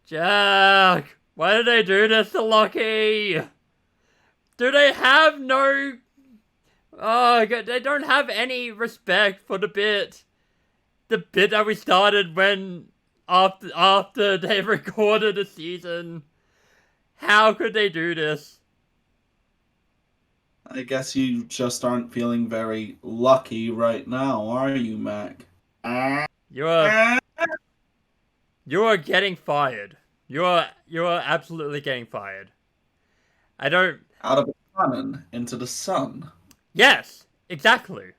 Jack, why did they do this to Lucky? Do they have no... Oh, they don't have any respect for the bit. The bit that we started when... After they recorded the season. How could they do this? I guess you just aren't feeling very lucky right now, are you, Mac? You're getting fired. You're absolutely getting fired. I don't... Out of a cannon into the sun. Yes, exactly.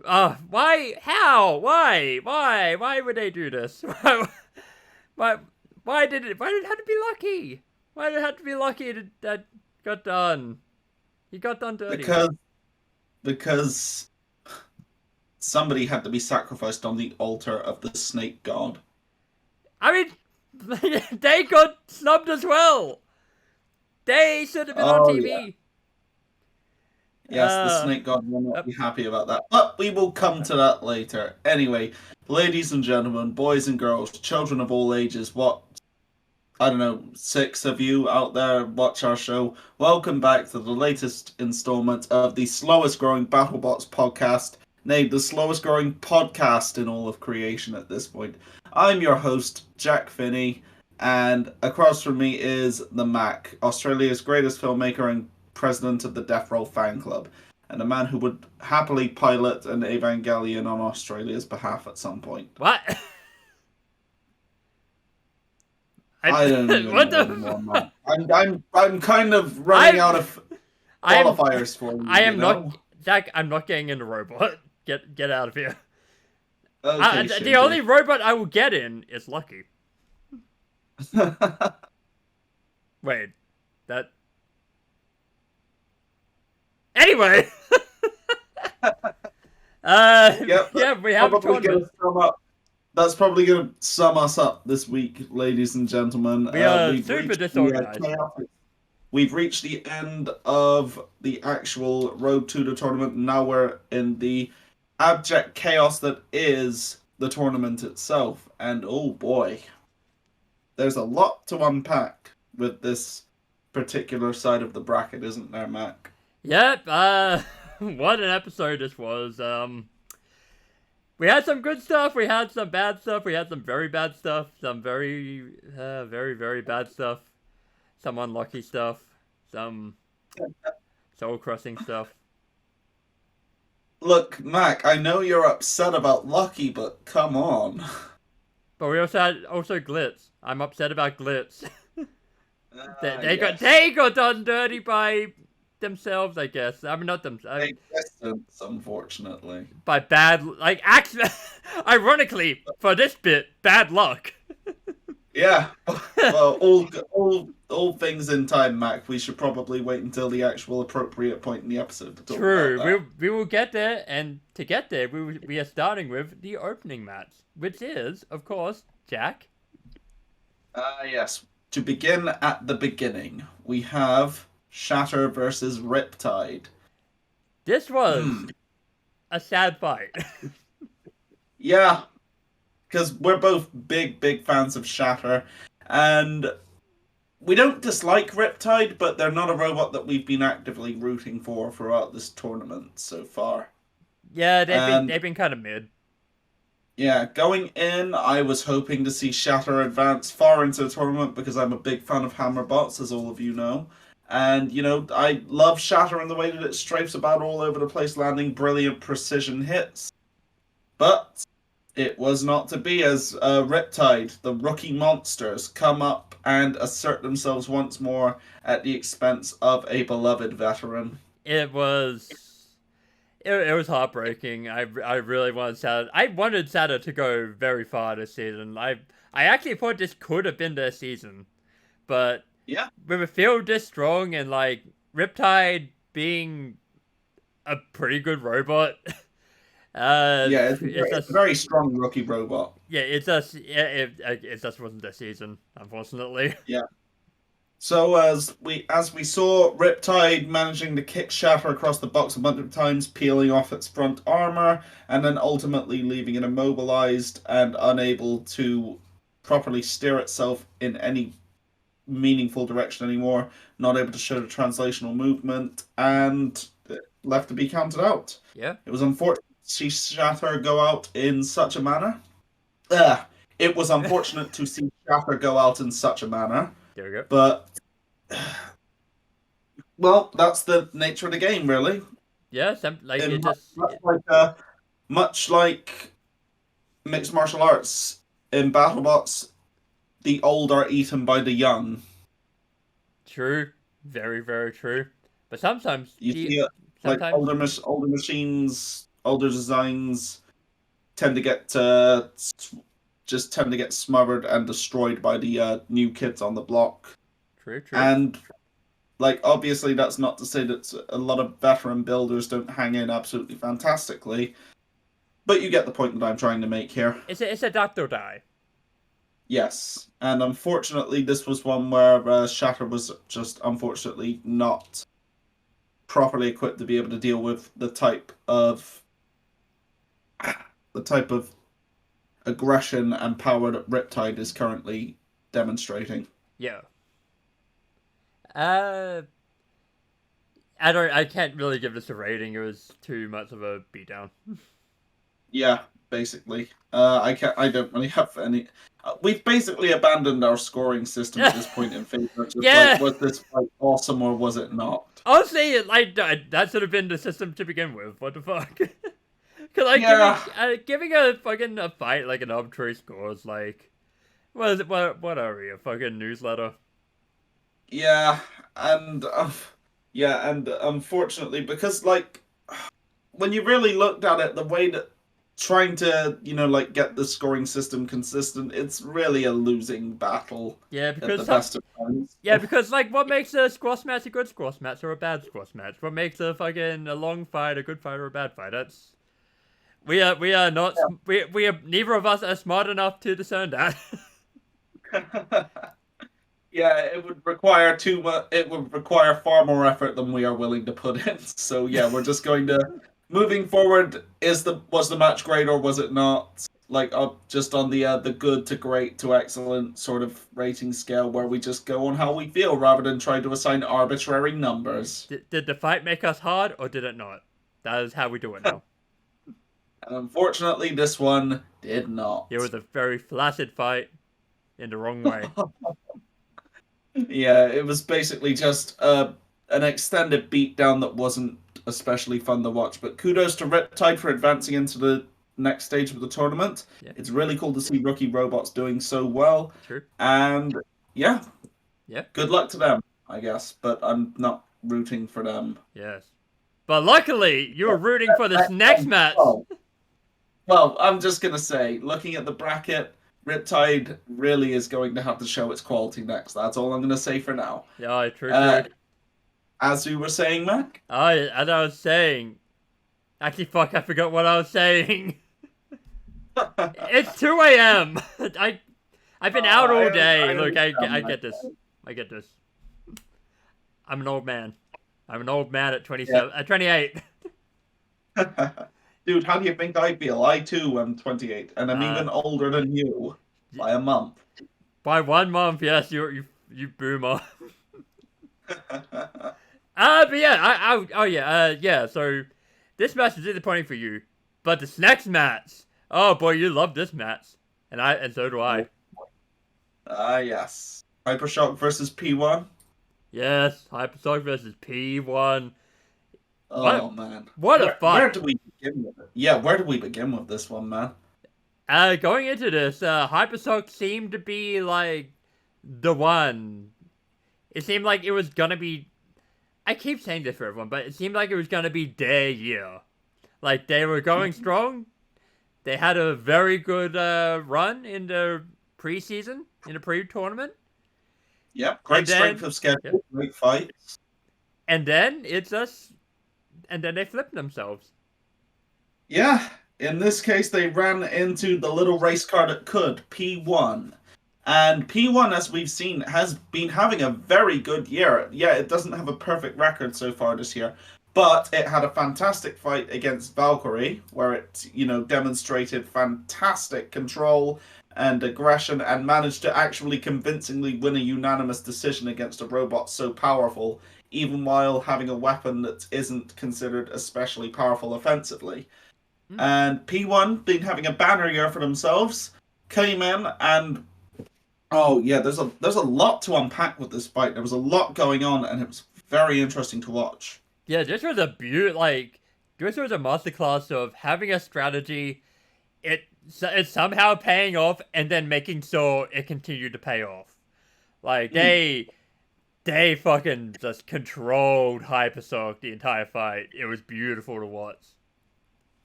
Why? How? Why would they do this? Why did it have to be Lucky? Why did it have to be Lucky that got done? He got done dirty. Because somebody had to be sacrificed on the altar of the snake god. I mean, they got snubbed as well. They should have been on TV. Yeah. Yes, the snake god will not be happy about that. But we will come to that later. Anyway, ladies and gentlemen, boys and girls, children of all ages, what, I don't know, 6 of you out there watch our show. Welcome back to the latest installment of the slowest growing Battlebots podcast, named the slowest growing podcast in all of creation at this point. I'm your host, Jack Finney, and across from me is the Mac, Australia's greatest filmmaker and president of the Death Roll fan club, and a man who would happily pilot an Evangelion on Australia's behalf at some point. What? I don't even know anymore, man. I'm kind of running out of qualifiers for you. I am not, Jack. I'm not getting in the robot. Get out of here. Okay, the only robot I will get in is Lucky. Wait, that. Anyway. Yeah, we have a tournament. That's probably going to sum us up this week, ladies and gentlemen. We are super disorganized. We've reached the end of the actual road to the tournament. Now we're in the abject chaos that is the tournament itself. And oh boy, there's a lot to unpack with this particular side of the bracket, isn't there, Mac? Yep, what an episode this was. We had some good stuff, we had some bad stuff, we had some very bad stuff, some very, very bad stuff, some unlucky stuff, some soul-crushing stuff. Look, Mac, I know you're upset about Lucky, but come on. But we also had Glitz. I'm upset about Glitz. Yes. They got done dirty by themselves, I guess. I mean, not themselves. Unfortunately. By bad, ironically, for this bit, bad luck. Yeah. Well, all things in time, Mac. We should probably wait until the actual appropriate point in the episode to talk about that. We will get there, and to get there, we are starting with the opening match, which is, of course, Jack. Yes. To begin at the beginning, we have Shatter versus Riptide. This was a sad fight. Yeah, because we're both big fans of Shatter, and we don't dislike Riptide, but they're not a robot that we've been actively rooting for throughout this tournament so far. Yeah, they've been kind of mid. Yeah, going in, I was hoping to see Shatter advance far into the tournament because I'm a big fan of Hammerbots, as all of you know. And, you know, I love Shatter in the way that it strafes about all over the place, landing brilliant precision hits. But it was not to be, as Riptide, the rookie monsters, come up and assert themselves once more at the expense of a beloved veteran. It was heartbreaking. I really wanted Sada. I wanted Sada to go very far this season. I actually thought this could have been their season, but yeah, with a field this strong and like Riptide being a pretty good robot. It's a very strong rookie robot. Yeah, it just wasn't their season, unfortunately. Yeah. So as we saw Riptide managing to kick Shatter across the box a bunch of times, peeling off its front armor, and then ultimately leaving it immobilized and unable to properly steer itself in any meaningful direction anymore, not able to show the translational movement, and left to be counted out. Yeah. It was unfortunate to see Shatter go out in such a manner. It was unfortunate to see Shatter go out in such a manner. There we go. But, well, that's the nature of the game, really. Yeah, Much like mixed martial arts, in Battlebots, the old are eaten by the young. True. Very, very true. But sometimes You see it, like older machines, older designs tend to get smothered and destroyed by the new kids on the block. True. And like, obviously, that's not to say that a lot of veteran builders don't hang in absolutely fantastically, but you get the point that I'm trying to make here. It's a doctor die. Yes, and unfortunately, this was one where Shatter was just unfortunately not properly equipped to be able to deal with the type of aggression and power that Riptide is currently demonstrating. Yeah. I can't really give this a rating. It was too much of a beatdown. Yeah, basically. I don't really have any. We've basically abandoned our scoring system at this point in favor. Just like, was this fight awesome or was it not? Honestly, like that should have been the system to begin with. What the fuck? Because giving a fucking a fight like an arbitrary score is like, what is it? What are we, a fucking newsletter? Yeah, and unfortunately, because like when you really looked at it, the way that trying to like get the scoring system consistent, it's really a losing battle. Yeah, because at the best of times. Yeah, because like what makes a squash match a good squash match or a bad squash match? What makes a long fight a good fight or a bad fight? That's we are not we are neither of us are smart enough to discern that. Yeah, it would require too much. It would require far more effort than we are willing to put in. So yeah, we're just going to. Moving forward, was the match great or was it not? Like up just on the good to great to excellent sort of rating scale, where we just go on how we feel rather than try to assign arbitrary numbers. Did the fight make us hard or did it not? That is how we do it now. And unfortunately, this one did not. It was a very flaccid fight in the wrong way. Yeah, it was basically just an extended beatdown that wasn't especially fun to watch. But kudos to Riptide for advancing into the next stage of the tournament. Yeah. It's really cool to see rookie robots doing so well. True. And yeah, good luck to them, I guess. But I'm not rooting for them. Yes. But luckily, you're rooting for this next match. Well, I'm just going to say, looking at the bracket, Riptide really is going to have to show its quality next. That's all I'm going to say for now. Yeah, true. As we were saying, Mac? As I was saying... Actually, fuck, I forgot what I was saying. It's 2 a.m. I've been out all day. Look, I get this. I get this. I'm an old man. I'm an old man at 27. At 28. Dude, how do you think I feel? I too am 28, and I'm even older than you by a month. By 1 month, yes, you boomer. But yeah, so this match is disappointing for you, but this next match, oh boy, you love this match, and so do I. Yes, Hypershock versus P1. Yes, Hypershock versus P1. Man, what a fight! Where do we begin with it? Yeah, where do we begin with this one, man? Going into this, Hypershock seemed to be like the one. It seemed like it was gonna be. I keep saying this for everyone, but it seemed like it was gonna be their year. Like they were going strong. They had a very good run in the preseason, in the pre-tournament. Yep, great strength of schedule, great fights. And then they flipped themselves. Yeah, in this case, they ran into the little race car that could, P1. And P1, as we've seen, has been having a very good year. Yeah, it doesn't have a perfect record so far this year, But it had a fantastic fight against Valkyrie, where it, demonstrated fantastic control and aggression and managed to actually convincingly win a unanimous decision against a robot so powerful, even while having a weapon that isn't considered especially powerful offensively. And P1, been having a banner year for themselves, came in and oh yeah, there's a lot to unpack with this fight. There was a lot going on, and it was very interesting to watch. Yeah, this was a this was a masterclass of having a strategy, it's somehow paying off, and then making so it continued to pay off. Like they fucking just controlled Hypershock the entire fight. It was beautiful to watch.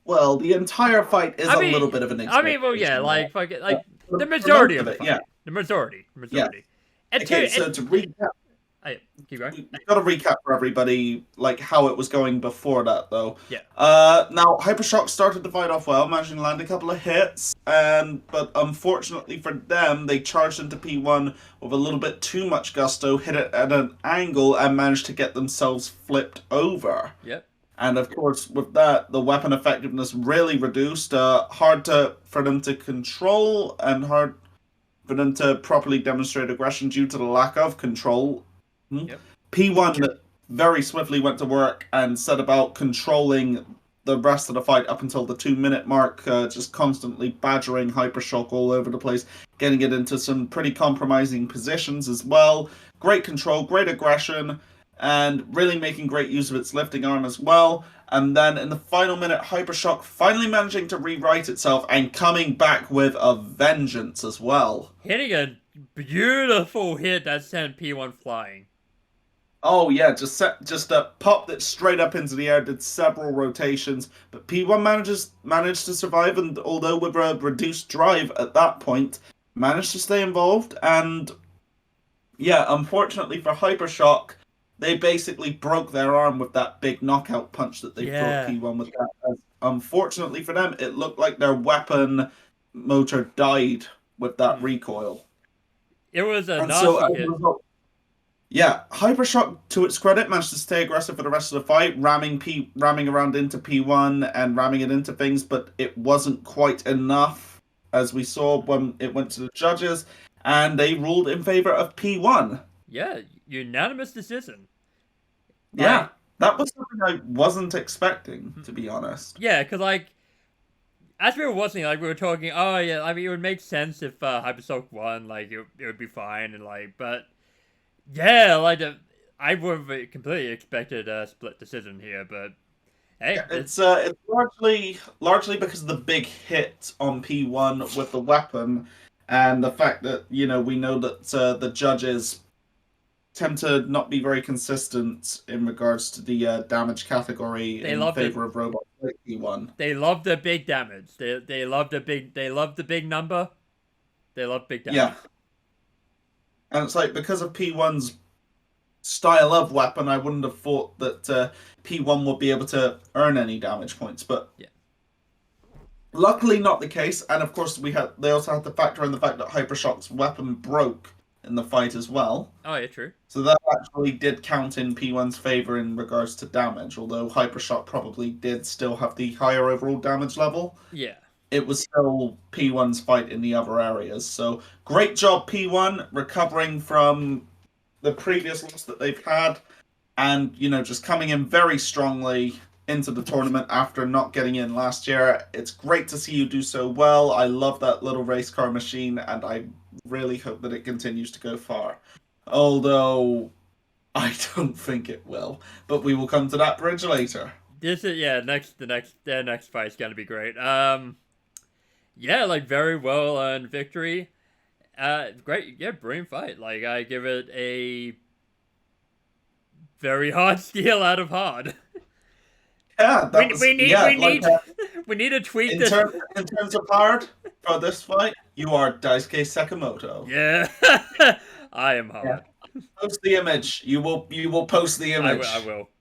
Well, the entire fight is a little bit of an exaggeration. Well, yeah, like fucking like the For majority most of of it, it, yeah. the majority. Yeah. And Okay, so to recap, keep going. we've got to recap for everybody like how it was going before that, though. Yeah. Now Hypershock started the fight off well, managing to land a couple of hits, but unfortunately for them, they charged into P1 with a little bit too much gusto, hit it at an angle, and managed to get themselves flipped over. Yep. And of course, with that, the weapon effectiveness really reduced. Hard for them to control, and hard for them to properly demonstrate aggression due to the lack of control. Yep. P1 very swiftly went to work and set about controlling the rest of the fight up until the 2-minute mark, just constantly badgering Hypershock all over the place, getting it into some pretty compromising positions as well. Great control, great aggression, and really making great use of its lifting arm as well. And then in the final minute, Hypershock finally managing to rewrite itself and coming back with a vengeance as well. Hitting a beautiful hit that sent P1 flying. Oh yeah, just popped it straight up into the air, did several rotations, but P1 managed to survive, and although with a reduced drive at that point, managed to stay involved. And yeah, unfortunately for Hypershock, they basically broke their arm with that big knockout punch that they threw at P1 with that. As, unfortunately for them, it looked like their weapon motor died with that recoil. It was a nasty hit. Yeah, Hypershock, to its credit, managed to stay aggressive for the rest of the fight, ramming around into P1 and ramming it into things, but it wasn't quite enough, as we saw when it went to the judges, and they ruled in favor of P1. Yeah, unanimous decision. Yeah, that was something I wasn't expecting, to be honest. Yeah, because, like, as we were watching, like, we were talking, oh, yeah, I mean, it would make sense if Hypershock won, like, it would be fine, and, like, but, yeah, like, I would have completely expected a split decision here, but, hey. Yeah, it's largely because of the big hit on P1 with the weapon, and the fact that, we know that the judges tend to not be very consistent in regards to the damage category in favor of robots like P1. They love the big damage. They love the big number. They love big damage. Yeah. And it's like, because of P1's style of weapon, I wouldn't have thought that P1 would be able to earn any damage points, but yeah. Luckily not the case, and of course they also had to factor in the fact that Hypershock's weapon broke in the fight as well. Oh yeah, true. So that actually did count in P1's favor in regards to damage, although Hypershock probably did still have the higher overall damage level. Yeah. It was still P1's fight in the other areas. So great job, P1, recovering from the previous loss that they've had, and just coming in very strongly into the tournament after not getting in last year. It's great to see you do so well. I love that little race car machine, and I really hope that it continues to go far. Although I don't think it will, but we will come to that bridge later. The next fight's gonna be great. Yeah, like, very well earned victory. Great, yeah, brilliant fight. Like, I give it a very hard steal out of hard. Yeah, we need to tweak in this. In terms of hard for this fight, you are Daisuke Sakamoto. Yeah, I am hard. Yeah. Post the image. You will post the image.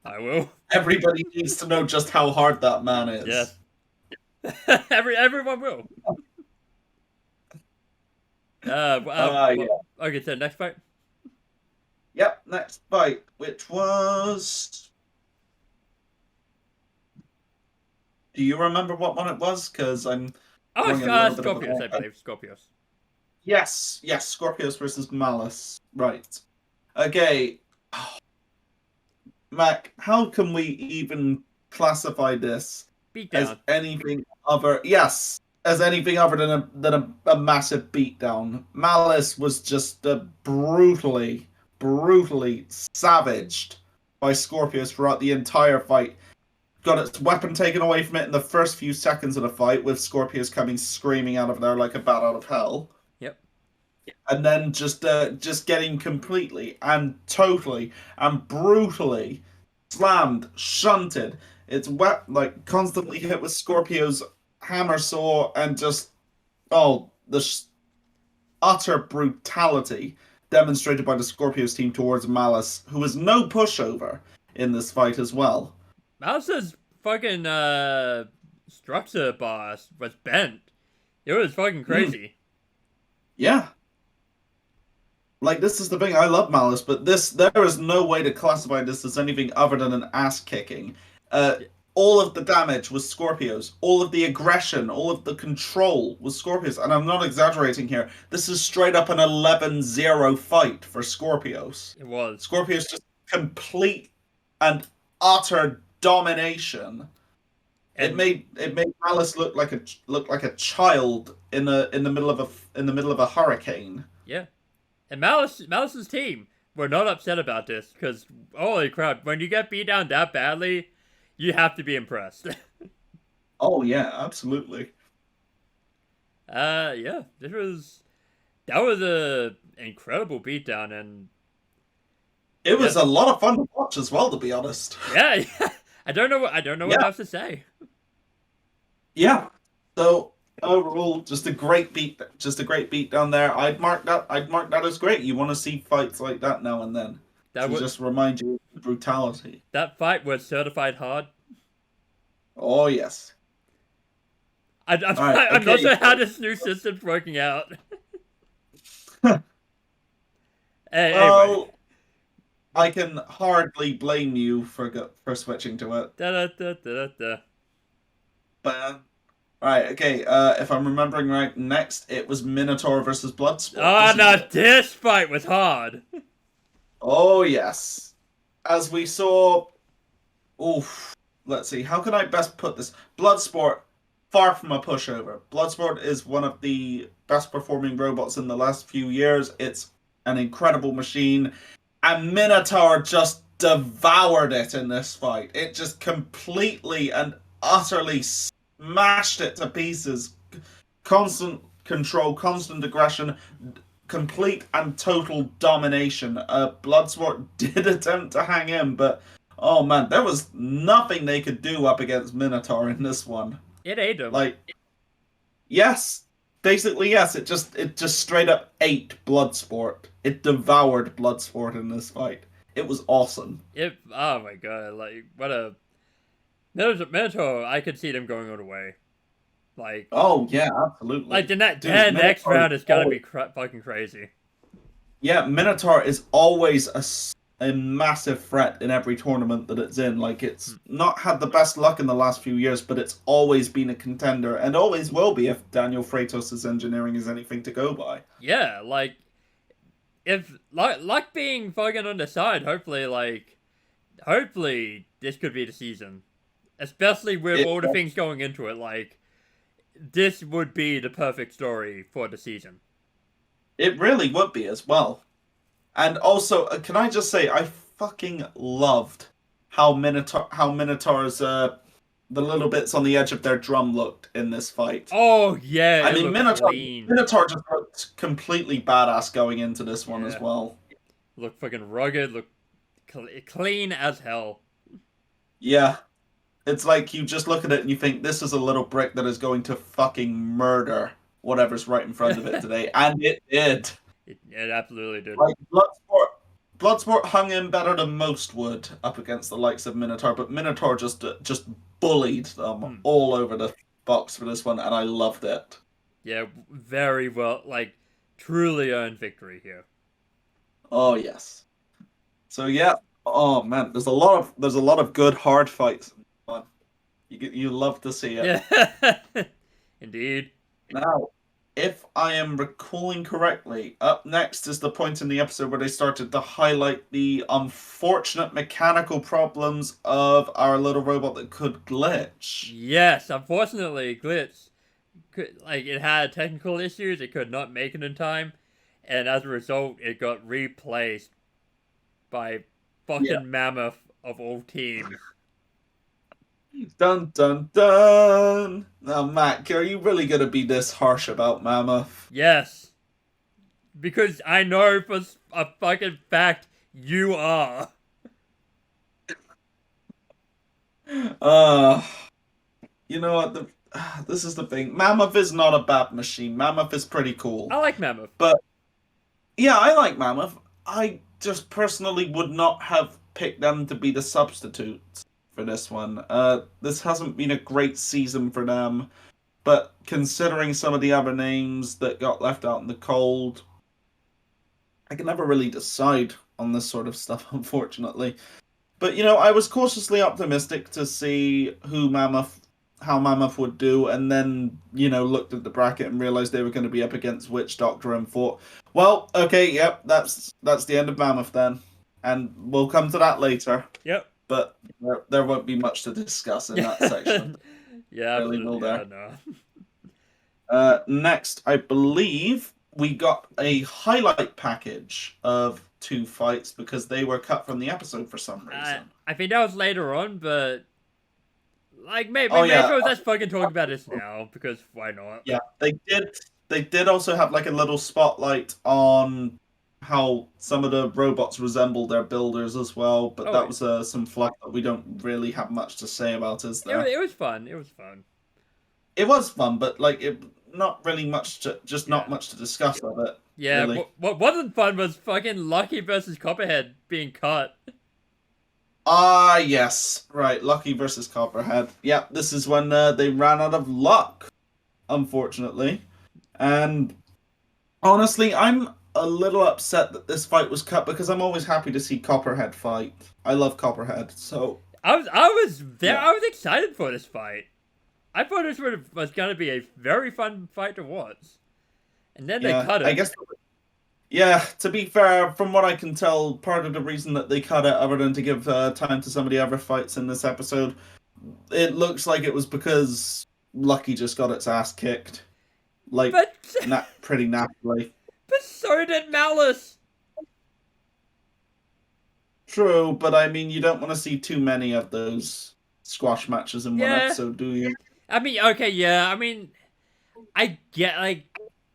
I will. Everybody needs to know just how hard that man is. Yes. Everyone will. Yeah. Okay, so next fight. Yep, next fight, which was Do you remember what one it was? Because I'm Oh, drawing a little bit of a Scorpius, blank. I believe. Scorpius. Yes, yes, Scorpios versus Malice. Right. Okay, Mac, how can we even classify this as Beatdown. anything other? Yes, as anything other than a massive beatdown. Malice was just brutally savaged by Scorpius throughout the entire fight. Got its weapon taken away from it in the first few seconds of the fight, with Scorpius coming screaming out of there like a bat out of hell, Yep. and then just getting completely and totally and brutally slammed, shunted. It's wet, like constantly hit with Scorpio's hammer saw, and just the utter brutality demonstrated by the Scorpios team towards Malice, who was no pushover in this fight as well. Mouse's fucking structure boss was bent. It was fucking crazy. Yeah. Like, this is the thing, I love Malice, but there is no way to classify this as anything other than an ass kicking. All of the damage was Scorpios. All of the aggression, all of the control was Scorpios. And I'm not exaggerating here. This is straight up an 11-0 fight for Scorpios. It was. Scorpios just complete and utter domination. And it made Malice look like a child in the middle of a hurricane. Yeah. And Malice's team were not upset about this, because holy crap, when you get beat down that badly, you have to be impressed. Oh yeah, absolutely. Yeah, that was a incredible beatdown, and it was a lot of fun to watch as well, to be honest. Yeah. I don't know what else to say. Yeah. So overall, just a great beat down there. I'd mark that as great. You want to see fights like that now and then. That would just remind you of the brutality. That fight was certified hard. Oh yes. I'm not sure how this new system's working out. Anyway. I can hardly blame you for switching to it. But right, okay. If I'm remembering right, next it was Minotaur versus Bloodsport. Oh no, this fight was hard. Oh yes, as we saw. Oof. Let's see. How can I best put this? Bloodsport, far from a pushover. Bloodsport is one of the best performing robots in the last few years. It's an incredible machine. And Minotaur just devoured it in this fight. It just completely and utterly smashed it to pieces. Constant control, constant aggression, complete and total domination. Bloodsport did attempt to hang in, but oh man, there was nothing they could do up against Minotaur in this one. It ate him. Like, yes. Basically, yes, it just straight up ate Bloodsport. It devoured Bloodsport in this fight. It was awesome. Oh my god, like, what a... Minotaur, I could see them going all the way. Like... Oh, yeah, absolutely. Like, the next round is gonna be fucking crazy. Yeah, Minotaur is always a massive threat in every tournament that it's in. Like, it's not had the best luck in the last few years, but it's always been a contender, and always will be if Daniel Freitas' engineering is anything to go by. Yeah, like, if luck being fucking on the side, hopefully this could be the season. Especially with all the things going into it, like, this would be the perfect story for the season. It really would be as well. And also, can I just say, I fucking loved how Minotaur's the little bits on the edge of their drum looked in this fight. Oh yeah, I mean Minotaur just looked completely badass going into this one as well. Look fucking rugged, look clean as hell. Yeah. It's like you just look at it and you think, this is a little brick that is going to fucking murder whatever's right in front of it today. And it did. It absolutely did. Like, Bloodsport hung in better than most would up against the likes of Minotaur, but Minotaur just bullied them all over the box for this one, and I loved it. Yeah, very well. Like, truly earned victory here. Oh yes. So yeah. Oh man, there's a lot of good hard fights. You love to see it. Yeah. Indeed. Now, if I am recalling correctly, up next is the point in the episode where they started to highlight the unfortunate mechanical problems of our little robot that could glitch. Yes, unfortunately, glitch. It had technical issues. It could not make it in time, and as a result, it got replaced by fucking Mammoth of all teams. Dun dun dun! Now, Mac, are you really gonna be this harsh about Mammoth? Yes, because I know for a fucking fact you are. You know what? This is the thing. Mammoth is not a bad machine. Mammoth is pretty cool. I like Mammoth. But, yeah, I like Mammoth. I just personally would not have picked them to be the substitute for this one. This hasn't been a great season for them. But considering some of the other names that got left out in the cold, I can never really decide on this sort of stuff, unfortunately. But, I was cautiously optimistic to see how Mammoth would do, and then, looked at the bracket and realized they were going to be up against Witch Doctor and thought, well, okay, yep, that's the end of Mammoth then. And we'll come to that later. Yep. But there won't be much to discuss in that section. Yeah, really will there. No. Next, I believe we got a highlight package of 2 fights because they were cut from the episode for some reason. I think that was later on, but maybe let's fucking talk about this now because why not? Yeah, they did. They did also have a little spotlight on how some of the robots resemble their builders as well, but that was some fluff that we don't really have much to say about, is there? It was fun. It was fun. It was fun, but not really much not much to discuss of it. Yeah, really. What wasn't fun was fucking Lucky versus Copperhead being cut. Ah, yes. Right, Lucky versus Copperhead. Yeah, this is when they ran out of luck, unfortunately. And honestly, I'm a little upset that this fight was cut because I'm always happy to see Copperhead fight. I love Copperhead, so... I was excited for this fight. I thought this was going to be a very fun fight to watch. And then they cut it. I guess... Yeah, to be fair, from what I can tell, part of the reason that they cut it, other than to give time to some of the other fights in this episode, it looks like it was because Lucky just got its ass kicked. Pretty naturally. But so did Malice! True, but I mean, you don't want to see too many of those squash matches in one episode, do you? I mean, okay, yeah, I mean, I get,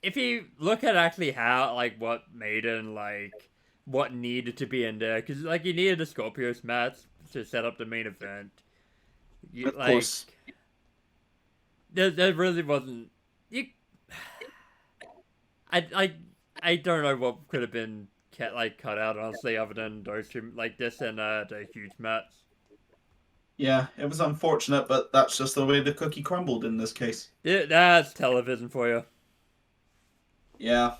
if you look at actually how, what Maiden, what needed to be in there, because, you needed a Scorpios match to set up the main event. Of course. There really wasn't... I don't know what could have been cut out, honestly, other than those two, this and the huge match. Yeah, it was unfortunate, but that's just the way the cookie crumbled in this case. That's television for you. Yeah.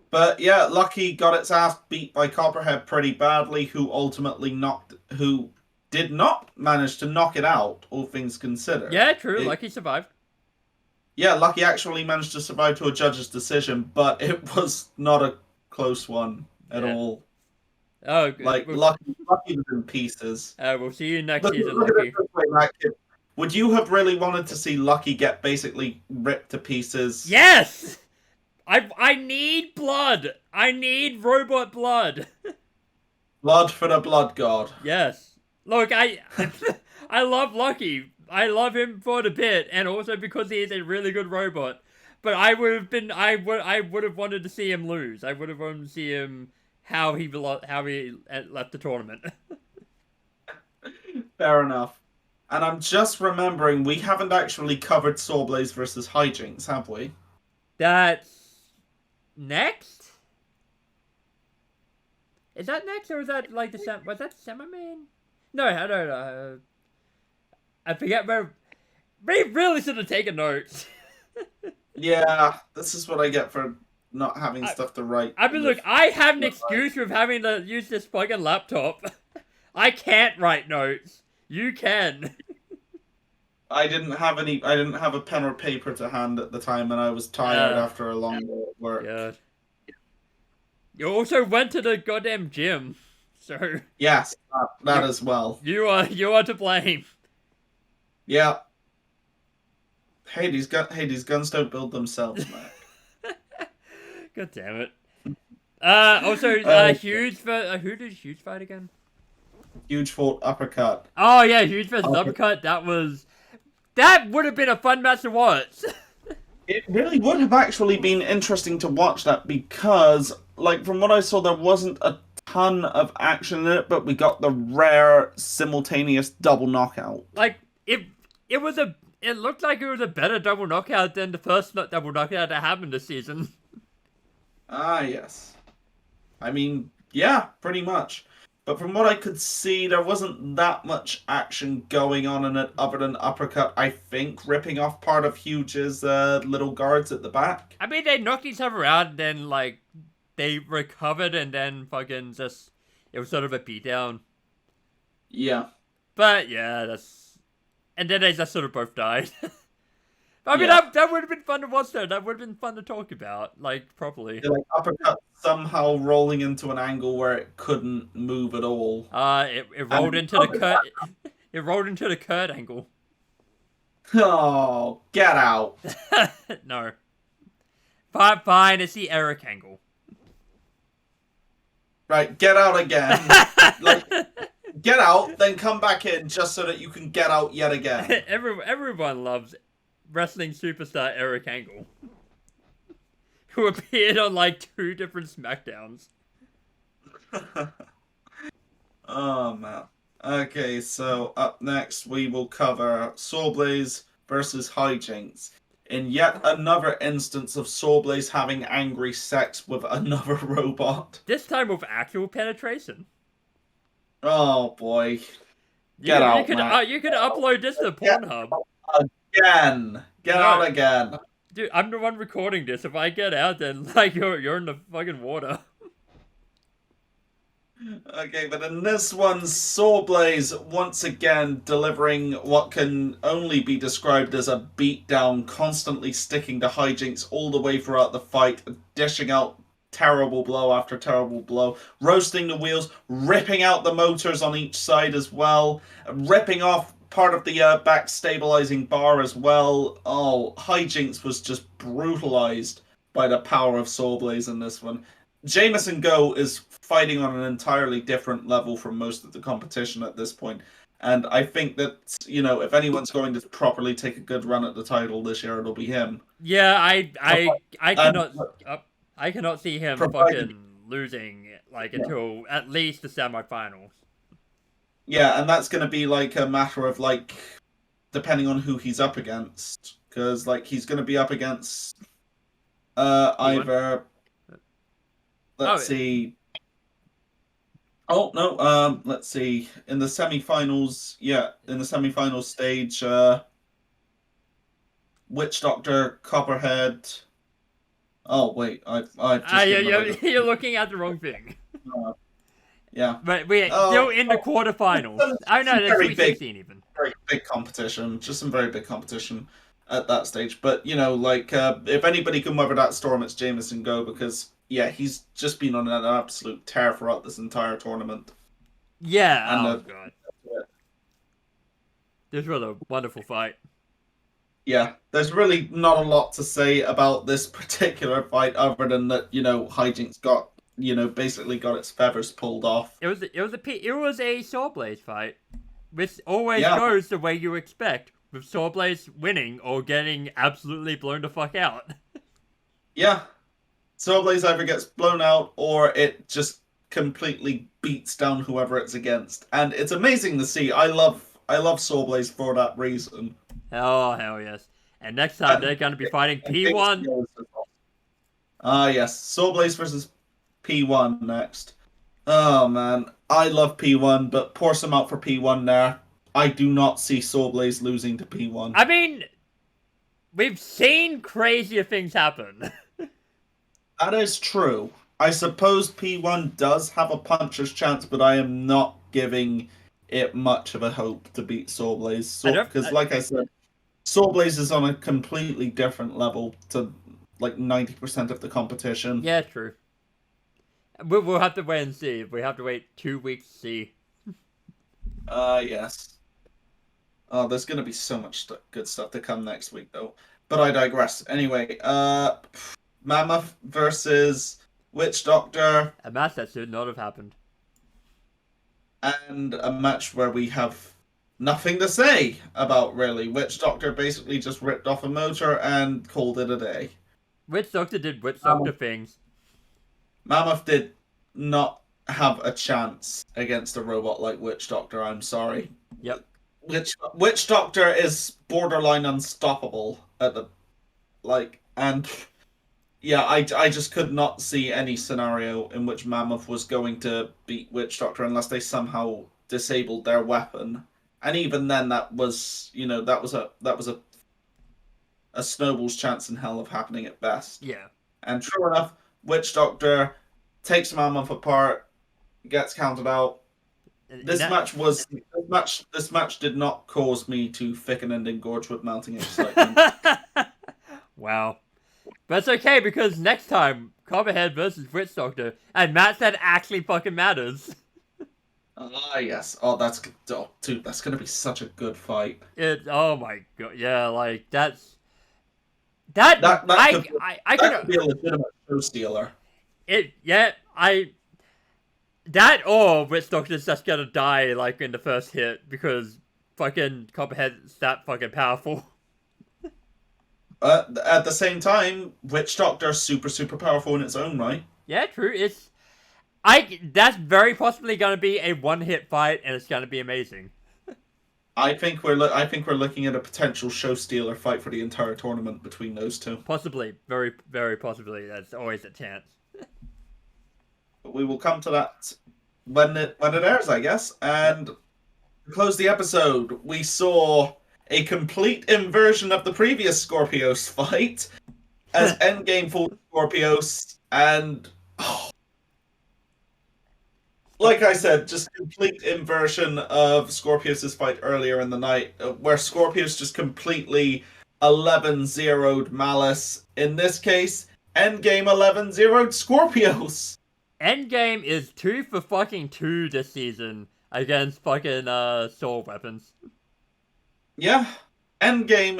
But yeah, Lucky got its ass beat by Copperhead pretty badly, who did not manage to knock it out, all things considered. Yeah, true. Lucky survived. Yeah, Lucky actually managed to survive to a judge's decision, but it was not a close one at all. Oh, good. Lucky was in pieces. We'll see you next season, Lucky. Would you have really wanted to see Lucky get basically ripped to pieces? Yes! I need blood! I need robot blood! Blood for the blood god. Yes. Look, I love Lucky. I love him for the bit, and also because he is a really good robot. But I would have wanted to see him lose. I would have wanted to see him how he left the tournament. Fair enough. And I'm just remembering we haven't actually covered Sawblaze versus Hijinks, have we? That's next? Is that next, or is that was that semi-main? No, I don't know. I forget where. We really should have taken notes. Yeah, this is what I get for not having stuff to write. I mean, look, I have an excuse with having to use this fucking laptop. I can't write notes. You can. I didn't have a pen or paper to hand at the time, and I was tired after a long day at work. God. You also went to the goddamn gym, so Yes, that as well. You are to blame. Yeah. Hey, these guns don't build themselves, man. God damn it. Also, Huge who did Huge fight again? Huge fought Uppercut. Oh yeah, Huge versus Uppercut. That would have been a fun match to watch. It really would have actually been interesting to watch that because, like, from what I saw, there wasn't a ton of action in it, but we got the rare simultaneous double knockout. Like it looked like it was a better double knockout than the first double knockout that happened this season. Ah, yes. I mean, yeah, pretty much. But from what I could see, there wasn't that much action going on in it other than Uppercut, I think, ripping off part of Huge's little guards at the back. I mean, they knocked each other out, and then, like, they recovered, and then fucking just... It was sort of a beatdown. Yeah. But, yeah, and then they just sort of both died. I mean, that would have been fun to watch, though. That would have been fun to talk about, like, properly. Yeah, like, Uppercut somehow rolling into an angle where it couldn't move at all. It rolled into the Kurt... It rolled into the Kurt angle. Oh, get out. No. Fine, it's the Eric angle. Right, get out again. Like, get out, then come back in just so that you can get out yet again. Everyone loves wrestling superstar Eric Angle, who appeared on like 2 different SmackDowns. Oh, man. Okay, so up next we will cover Sawblaze versus Hijinks. In yet another instance of Sawblaze having angry sex with another robot. This time with actual penetration. Oh boy. Get out, man. You could upload this to Pornhub. Again. Get out again. Dude, I'm the one recording this. If I get out, then like you're in the fucking water. Okay, but in this one, Sawblaze once again delivering what can only be described as a beatdown, constantly sticking to Hijinks all the way throughout the fight, dishing out terrible blow after terrible blow, roasting the wheels, ripping out the motors on each side as well, ripping off part of the back stabilizing bar as well. Oh, Hijinks was just brutalized by the power of Sawblaze in this one. Jameson Go is fighting on an entirely different level from most of the competition at this point. And I think that, you know, if anyone's going to properly take a good run at the title this year, it'll be him. Yeah, I cannot see him fucking losing until at least the semifinals. Yeah, and that's going to be like a matter of like depending on who he's up against, because like he's going to be up against either. Let's see. Oh no, let's see. In the semifinals, in the semifinals stage, Witch Doctor, Copperhead. Oh wait, I've just you're looking at the wrong thing. Yeah, but we're still in the quarterfinals. I know that's 316 even. Very big competition, just some very big competition at that stage. But you know, like if anybody can weather that storm, it's Jameson Go, because yeah, he's just been on an absolute tear throughout this entire tournament. Yeah, and, god, this was a wonderful fight. Yeah, there's really not a lot to say about this particular fight other than that, you know, Hijinks got, you know, basically got its feathers pulled off. It was a Sawblaze fight, which always goes the way you expect, with Sawblaze winning or getting absolutely blown the fuck out. Yeah, Sawblaze either gets blown out or it just completely beats down whoever it's against, and it's amazing to see. I love Sawblaze for that reason. Oh, hell yes. And next time they're going to be fighting P1. Yes. Sawblaze versus P1 next. Oh, man. I love P1, but pour some out for P1 there. I do not see Sawblaze losing to P1. I mean, we've seen crazier things happen. That is true. I suppose P1 does have a puncher's chance, but I am not giving it much of a hope to beat Sawblaze. Because, like I said, Soul Blaze is on a completely different level to like 90% of the competition. Yeah, true. We'll have to wait and see. We have to wait 2 weeks to see. Yes. Oh, there's gonna be so much good stuff to come next week, though. But I digress. Anyway, Mammoth versus Witch Doctor. A match that should not have happened. And a match where we have nothing to say about, really. Witch Doctor basically just ripped off a motor and called it a day. Witch Doctor did Witch Doctor things. Mammoth did not have a chance against a robot like Witch Doctor, I'm sorry. Yep. Witch Doctor is borderline unstoppable at the and yeah, I just could not see any scenario in which Mammoth was going to beat Witch Doctor unless they somehow disabled their weapon. And even then, that was a snowball's chance in hell of happening at best. Yeah. And true enough, Witch Doctor takes Mammoth apart, gets counted out. This match did not cause me to thicken and engorge with mounting excitement. Wow. But it's okay because next time, Copperhead versus Witch Doctor, and match that actually fucking matters. Yes. Oh, dude, that's gonna be such a good fight. Oh my god, yeah, like that could be a legitimate show stealer. That or Witch Doctor's just gonna die like in the first hit because fucking Copperhead's that fucking powerful. At the same time, Witch Doctor's super powerful in its own right. Yeah, true. That's very possibly gonna be a one-hit fight, and it's gonna be amazing. I think we're looking at a potential show stealer fight for the entire tournament between those two. Possibly, very very possibly. That's always a chance. But we will come to that when it airs, I guess. And to close the episode, we saw a complete inversion of the previous Scorpios fight as Endgame fought Scorpios, and like I said, just complete inversion of Scorpios' fight earlier in the night, where Scorpios just completely 11-0'd Malice. In this case, Endgame 11-0'd Scorpios. Endgame is 2 for fucking 2 this season against fucking soul weapons. Yeah, Endgame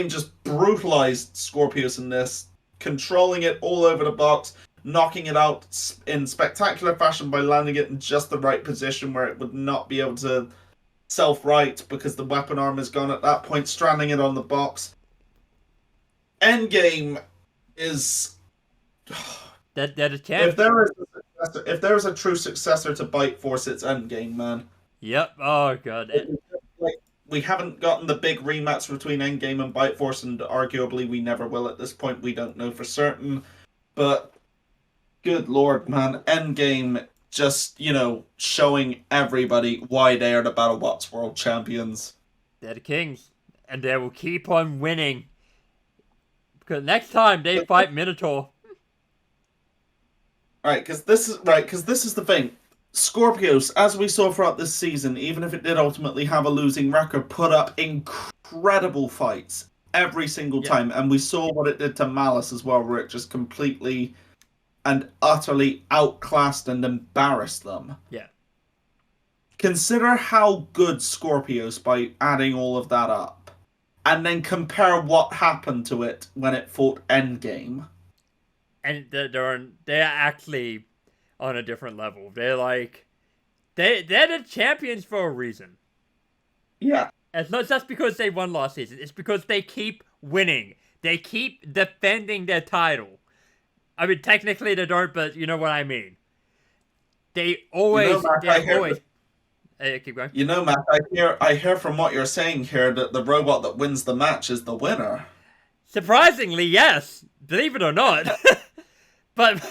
just brutalized Scorpios in this, controlling it all over the box, knocking it out in spectacular fashion by landing it in just the right position where it would not be able to self-right because the weapon arm is gone at that point, stranding it on the box. Endgame is... That a champ. If there is a true successor to Bite Force, it's Endgame, man. Yep. Oh god. We haven't gotten the big rematch between Endgame and Bite Force, and arguably we never will at this point. We don't know for certain, but good lord, man, Endgame just showing everybody why they are the Battlebots world champions. They're the kings, and they will keep on winning because next time they fight Minotaur. Right, because this is the thing. Scorpios, as we saw throughout this season, even if it did ultimately have a losing record, put up incredible fights every single time. And we saw what it did to Malice as well, where it just completely and utterly outclassed and embarrassed them. Yeah. Consider how good Scorpios by adding all of that up. And then compare what happened to it when it fought Endgame. And they're actually on a different level. They're the champions for a reason. Yeah. It's not just because they won last season. It's because they keep winning. They keep defending their title. I mean, technically they don't, but you know what I mean. They always... keep going. You know, Matt, I hear from what you're saying here that the robot that wins the match is the winner. Surprisingly, yes. Believe it or not. But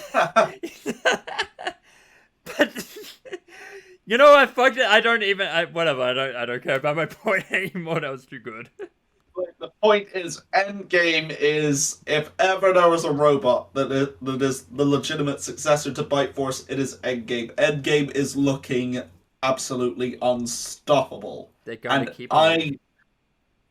you know what? Fuck it. I don't care about my point anymore. That was too good. The point is, Endgame is, if ever there was a robot that is the legitimate successor to Bite Force, it is Endgame. Endgame is looking absolutely unstoppable. they're going to And keep on.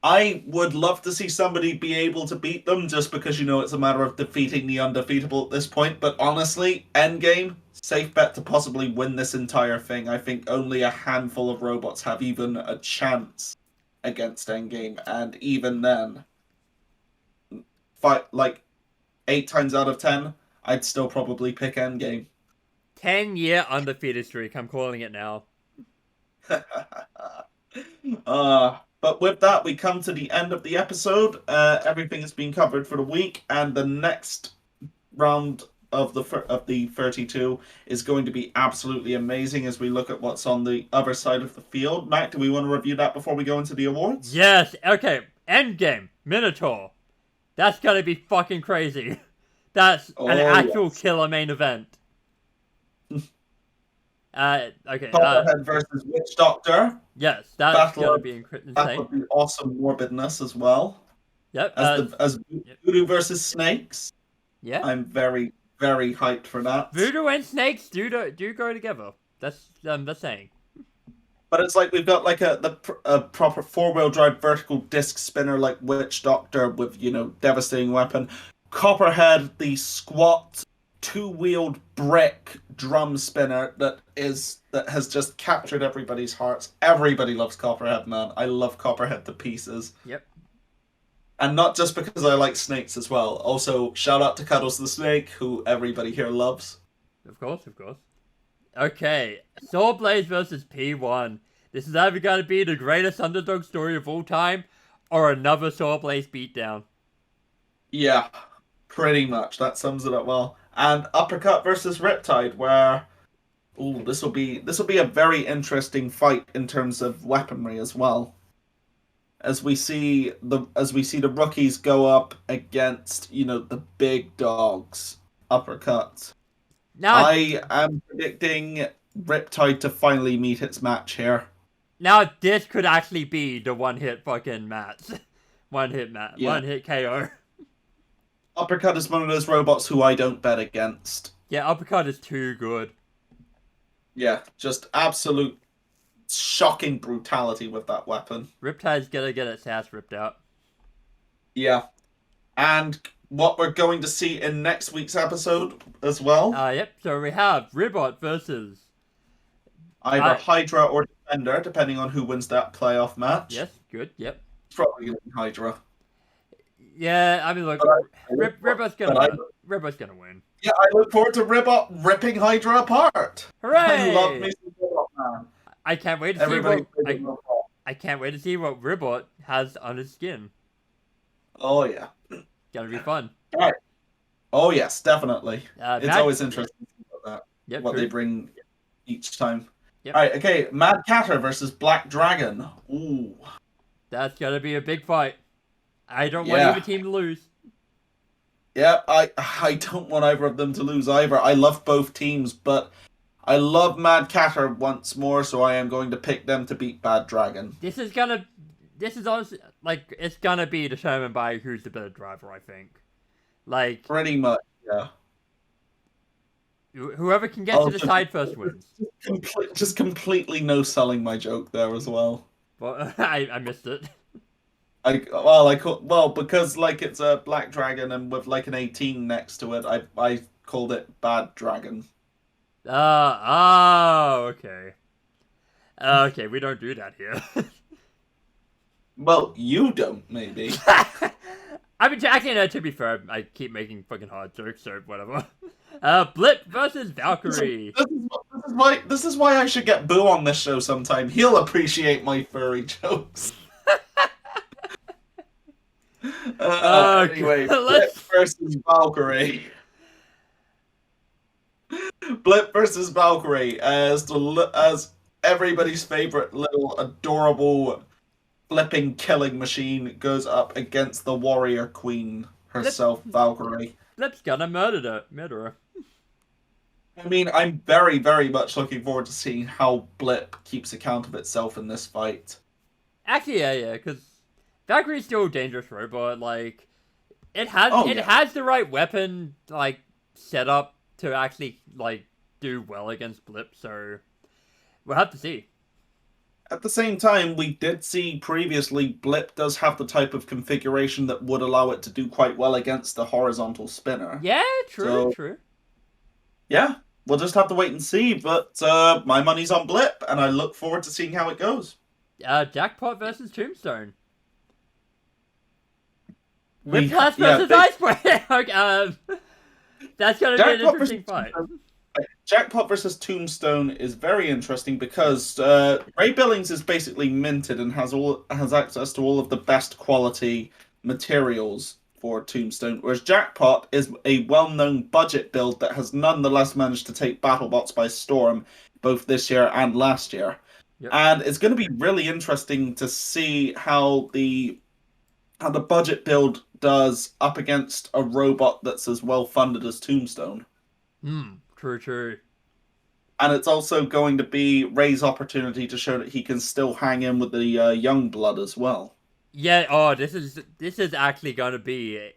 I would love to see somebody be able to beat them just because it's a matter of defeating the undefeatable at this point. But honestly, Endgame, safe bet to possibly win this entire thing. I think only a handful of robots have even a chance against Endgame. And even then, like 8 times out of 10, I'd still probably pick Endgame. 10-year undefeated streak. I'm calling it now. But with that, we come to the end of the episode. Everything has been covered for the week, and the next round of the 32 is going to be absolutely amazing as we look at what's on the other side of the field. Mac, do we want to review that before we go into the awards? Yes. Okay. Endgame. Minotaur. That's gonna be fucking crazy. That's an actual killer main event. Okay. Copperhead versus Witch Doctor. Yes, that's gonna be insane. Battle of the Awesome Morbidness as well. Yep. As Voodoo versus Snakes. Yeah. I'm very, very hyped for that. Voodoo and Snakes do go together. That's saying. But it's like we've got like a proper 4-wheel drive vertical disc spinner like Witch Doctor with devastating weapon. Copperhead, the squat 2-wheeled brick drum spinner that has just captured everybody's hearts. Everybody loves Copperhead, man. I love Copperhead to pieces. Yep. And not just because I like snakes as well. Also, shout out to Cuddles the Snake, who everybody here loves. Of course. Okay, Saw Blaze versus P1. This is either going to be the greatest underdog story of all time, or another Saw Blaze beatdown. Yeah, pretty much. That sums it up well. And Uppercut versus Riptide, where this will be a very interesting fight in terms of weaponry as well. As we see the rookies go up against the big dogs. Uppercut. Now I am predicting Riptide to finally meet its match here. Now this could actually be the one-hit fucking match. One-hit KO. Uppercut is one of those robots who I don't bet against. Yeah, Uppercut is too good. Yeah, just absolute shocking brutality with that weapon. Riptide's gonna get its ass ripped out. Yeah. And what we're going to see in next week's episode as well. Yep, so we have Ribot versus either Hydra or Defender, depending on who wins that playoff match. Yes, good, yep. It's probably going to be Hydra. Yeah, I mean, look, Ribot's gonna win. Yeah, I look forward to Ribot ripping Hydra apart. Hooray! I love me some Ribot, man. I can't wait to I can't wait to see what Ribot has on his skin. Oh yeah, gonna be fun. All right. Oh yes, definitely. It's always interesting about that. Yep, what they bring each time. Yep. All right, okay. Mad Catter versus Black Dragon. Ooh, that's gonna be a big fight. I don't want either team to lose. Yeah, I don't want either of them to lose either. I love both teams, but I love Mad Catter once more, so I am going to pick them to beat Bad Dragon. This is honestly, like, it's gonna be determined by who's the better driver, I think. Like, pretty much, yeah. Whoever can get to the side first wins. Just completely no selling my joke there as well. Well, I missed it. Because like it's a Black Dragon and with like an 18 next to it, I called it Bad Dragon. Okay. Okay, we don't do that here. Well, you don't, maybe. I mean, actually, no, to be fair, I keep making fucking hard jokes, so whatever. Blip versus Valkyrie. This is why I should get Boo on this show sometime. He'll appreciate my furry jokes. Anyway, Blip versus Valkyrie. Blip versus Valkyrie as everybody's favorite little adorable flipping killing machine goes up against the warrior queen herself, Valkyrie. Blip's gonna murder her. I mean, I'm very, very much looking forward to seeing how Blip keeps account of itself in this fight. Actually, yeah, because Valkyrie's still a dangerous robot. Like, it has the right weapon, like, set up to actually, like, do well against Blip, so we'll have to see. At the same time, we did see previously Blip does have the type of configuration that would allow it to do quite well against the horizontal spinner. Yeah, true, So, true. yeah, we'll just have to wait and see. But my money's on Blip, and I look forward to seeing how it goes. Jackpot versus Tombstone. Whiplash versus they, Iceberg. Okay, that's gonna be an Jackpot interesting fight. Jackpot versus Tombstone is very interesting because Ray Billings is basically minted and has access to all of the best quality materials for Tombstone, whereas Jackpot is a well-known budget build that has nonetheless managed to take Battlebots by storm both this year and last year. Yep. And it's going to be really interesting to see how the budget build does up against a robot that's as well funded as Tombstone. True, true. And it's also going to be Ray's opportunity to show that he can still hang in with the young blood as well. Yeah. Oh, this is actually gonna be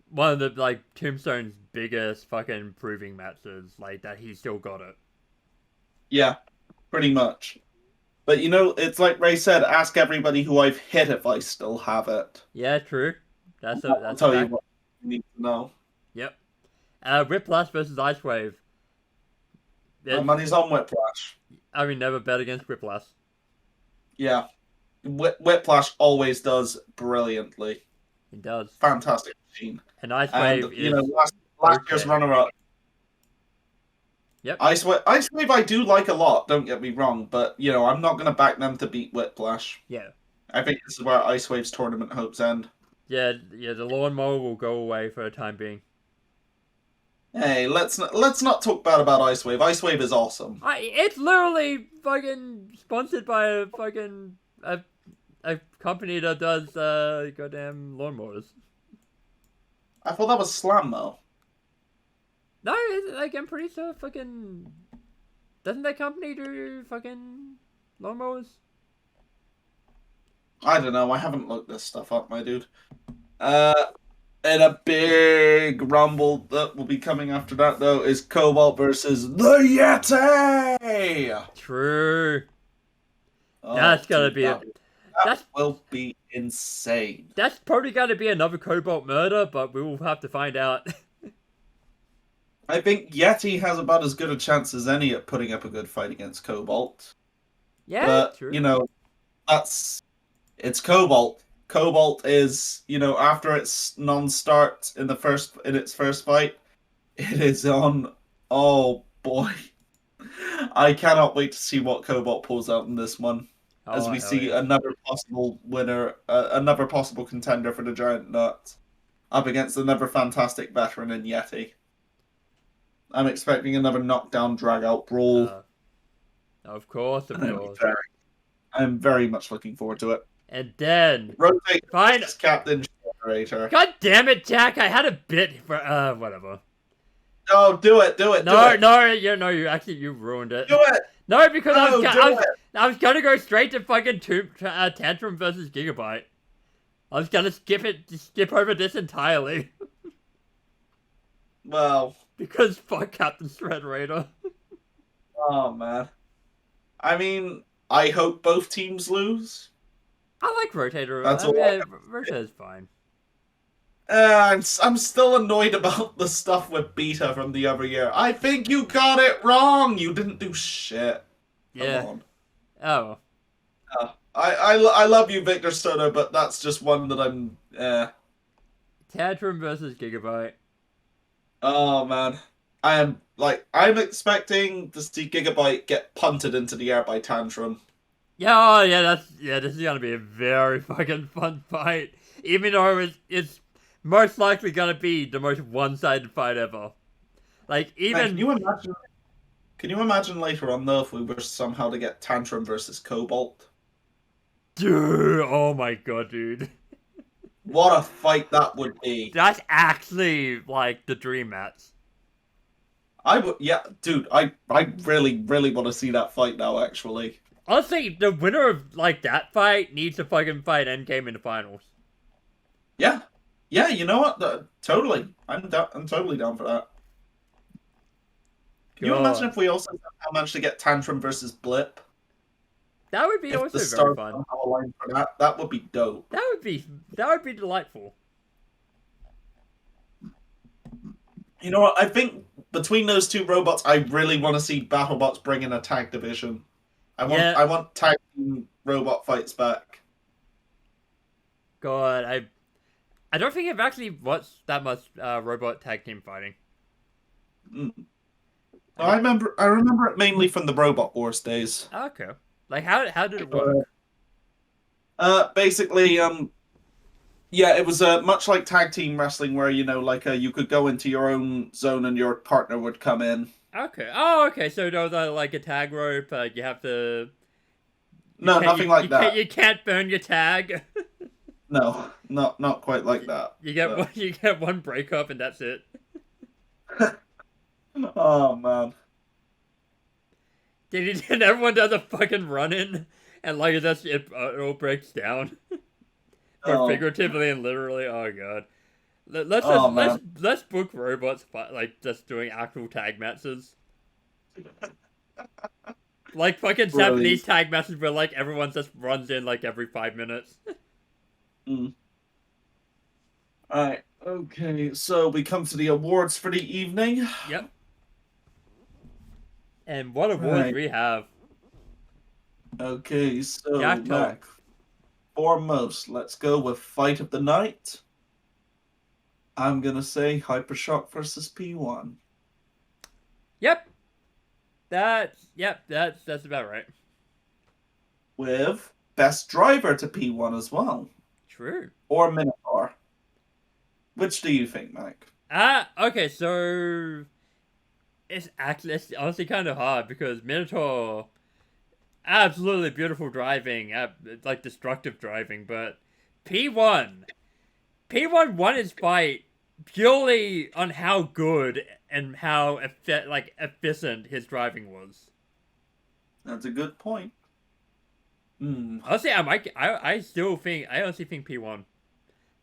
one of the like Tombstone's biggest fucking proving matches. Like that, he still got it. Yeah, pretty much. But you know, it's like Ray said, ask everybody who I've hit if I still have it. Yeah, true. I'll tell you what you need to know. Yep. Whiplash versus Ice Wave. My money's on Whiplash. I mean, never bet against Whiplash. Yeah. Whiplash always does brilliantly. It does. Fantastic machine. And Ice Wave and, you know, last year's runner-up. Yep. Ice Wave I do like a lot, don't get me wrong, but, you know, I'm not going to back them to beat Whiplash. Yeah. I think this is where Ice Wave's tournament hopes end. Yeah, the lawnmower will go away for the time being. Hey, let's not talk bad about Ice Wave. Ice Wave is awesome. It's literally fucking sponsored by a fucking a company that does goddamn lawnmowers. I thought that was Slammo. No, like I'm pretty sure fucking doesn't that company do fucking lawnmowers? I don't know. I haven't looked this stuff up, my dude. And a big rumble that will be coming after that, though, is Cobalt versus the Yeti. True. Oh, That's gonna be that will be insane. That's probably gonna be another Cobalt murder, but we will have to find out. I think Yeti has about as good a chance as any at putting up a good fight against Cobalt. Yeah, but true. You know, it's Cobalt. Cobalt is, you know, after its non-start in its first fight, it is on. Oh boy, I cannot wait to see what Cobalt pulls out in this one, as we see another possible winner, another possible contender for the Giant Nut, up against another fantastic veteran in Yeti. I'm expecting another knockdown, drag-out brawl. Of course. I'm very much looking forward to it. And then rotate fine Captain Generator. God damn it, Jack! I had a bit for whatever. No, do it. You ruined it. Do it. No, because I was gonna go straight to fucking Tantrum versus Gigabyte. I was gonna skip over this entirely. Well, because fuck Captain Shred Raider. Oh man. I mean, I hope both teams lose. I like Rotator. Rotator's fine. I'm still annoyed about the stuff with Beta from the other year. I think you got it wrong. You didn't do shit. Yeah. Come on. Oh. I love you, Victor Soto, but that's just one that I'm. Tantrum versus Gigabyte. Oh man, I'm expecting to see Gigabyte get punted into the air by Tantrum. Yeah, this is gonna be a very fucking fun fight. Even though it's most likely gonna be the most one-sided fight ever. Like even. Can you imagine later on though if we were somehow to get Tantrum versus Cobalt? Dude, oh my god, dude. What a fight that would be. That's actually like the dream match. Dude, I really, really want to see that fight now, actually. Honestly, the winner of like that fight needs to fucking fight Endgame in the finals. Yeah. Yeah, you know what? Totally. I'm totally down for that. Can you imagine if we also managed to get Tantrum versus Blip? That would be If the also very stars fun. somehow align for that, that would be dope. That would be delightful. You know what? I think between those two robots, I really want to see Battlebots bring in a tag division. Yeah. I want tag team robot fights back. God, I don't think I've actually watched that much robot tag team fighting. Mm. I remember it mainly from the Robot Wars days. Okay. Like how did it work? Basically, yeah, it was much like tag team wrestling, where you could go into your own zone and your partner would come in. Okay. Oh, okay. So there was like a tag rope. You have to. No, nothing like that. You can't burn your tag. No, not quite like that. You get one. You get one breakup, and that's it. Oh man. Did everyone does a fucking run in, and like it all breaks down, both figuratively and literally. Oh god. Let's book robots like just doing actual tag matches. Like fucking Japanese tag matches where like everyone just runs in like every 5 minutes. Alright, okay, so we come to the awards for the evening. Yep. And what awards we have. Okay, so Mac, foremost, let's go with Fight of the Night. I'm gonna say Hypershock versus P1. Yep. That's about right. With Best Driver to P1 as well. True. Or Minotaur. Which do you think, Mike? Okay, so it's honestly kind of hard because Minotaur, absolutely beautiful driving, like destructive driving, but P1 won his fight purely on how good and how efficient his driving was. That's a good point. Honestly, I honestly think P1.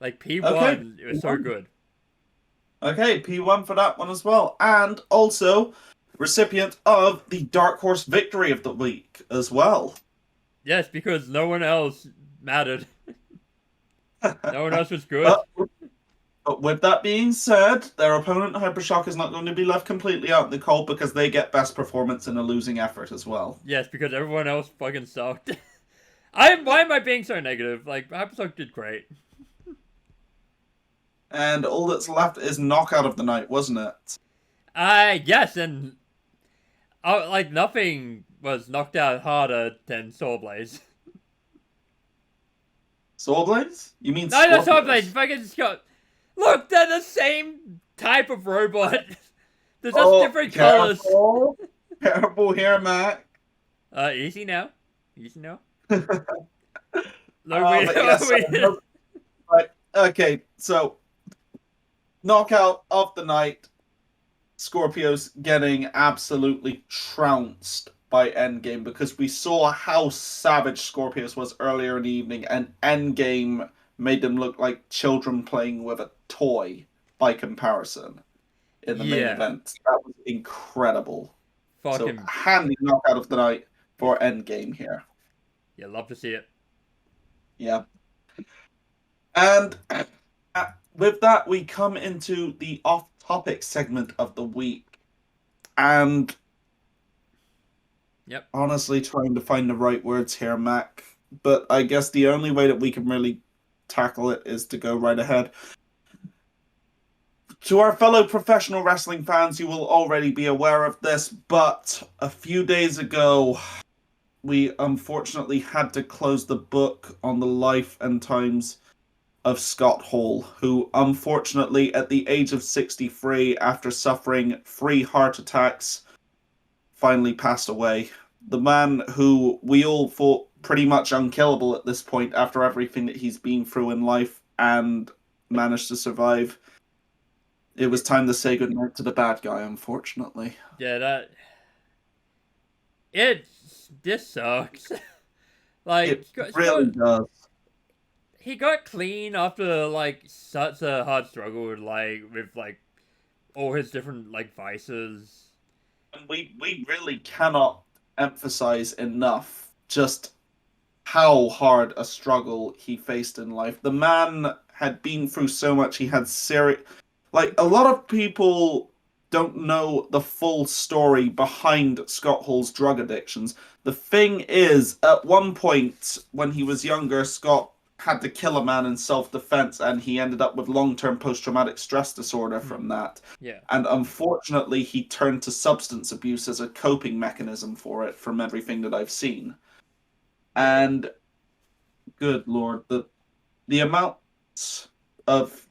Like P1 it was so good. Okay, P1 for that one as well. And also recipient of the Dark Horse Victory of the Week as well. Yes, because no one else mattered. No one else was good. But with that being said, their opponent, Hypershock, is not going to be left completely out in the cold because they get best performance in a losing effort as well. Yes, because everyone else fucking sucked. Why am I being so negative? Like, Hypershock did great. And all that's left is Knockout of the Night, wasn't it? Yes, and like nothing was knocked out harder than Sawblaze. Sawblaze? You mean No, not Sawblaze. Fucking Scott. Look, they're the same type of robot. They're just different colors. Careful here, Mac. Easy now. Easy now. Right. Okay, so Knockout of the Night. Scorpios getting absolutely trounced by Endgame because we saw how savage Scorpios was earlier in the evening, and Endgame made them look like children playing with a toy by comparison in the main event. That was incredible. So handy Knockout of the Night for Endgame here. Yeah, love to see it. Yeah. And with that, we come into the off-topic segment of the week. And honestly, trying to find the right words here, Mac. But I guess the only way that we can really tackle it is to go right ahead. To our fellow professional wrestling fans, you will already be aware of this, but a few days ago, we unfortunately had to close the book on the life and times of Scott Hall, who unfortunately at the age of 63, after suffering 3 heart attacks, finally passed away. The man who we all thought pretty much unkillable at this point after everything that he's been through in life and managed to survive. It was time to say goodnight to the bad guy, unfortunately. Yeah, this sucks. Like, it really does. He got clean after like such a hard struggle with all his different vices. And we really cannot emphasize enough just how hard a struggle he faced in life. The man had been through so much. He had serious, like a lot of people don't know the full story behind Scott Hall's drug addictions. The thing is, at one point when he was younger, Scott had to kill a man in self-defense, and he ended up with long-term post-traumatic stress disorder from that. Yeah. And unfortunately, he turned to substance abuse as a coping mechanism for it, from everything that I've seen. And good lord, the amounts of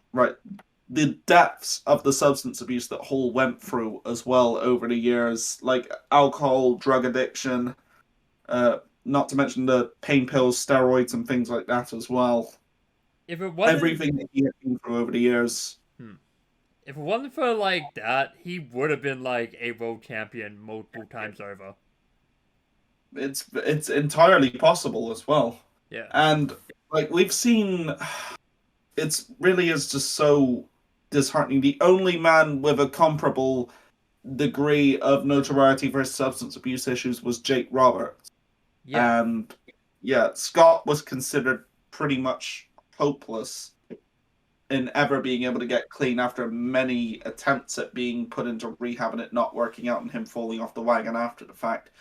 the depths of the substance abuse that Hall went through as well over the years, like alcohol, drug addiction, not to mention the pain pills, steroids, and things like that as well. If it wasn't Everything that he had been through over the years. If it wasn't for like that, he would have been like a world champion multiple times over. It's entirely possible as well. Yeah. And like we've seen, it really is just so disheartening. The only man with a comparable degree of notoriety for his substance abuse issues was Jake Roberts. Yeah. And yeah, Scott was considered pretty much hopeless in ever being able to get clean after many attempts at being put into rehab and it not working out and him falling off the wagon after the fact.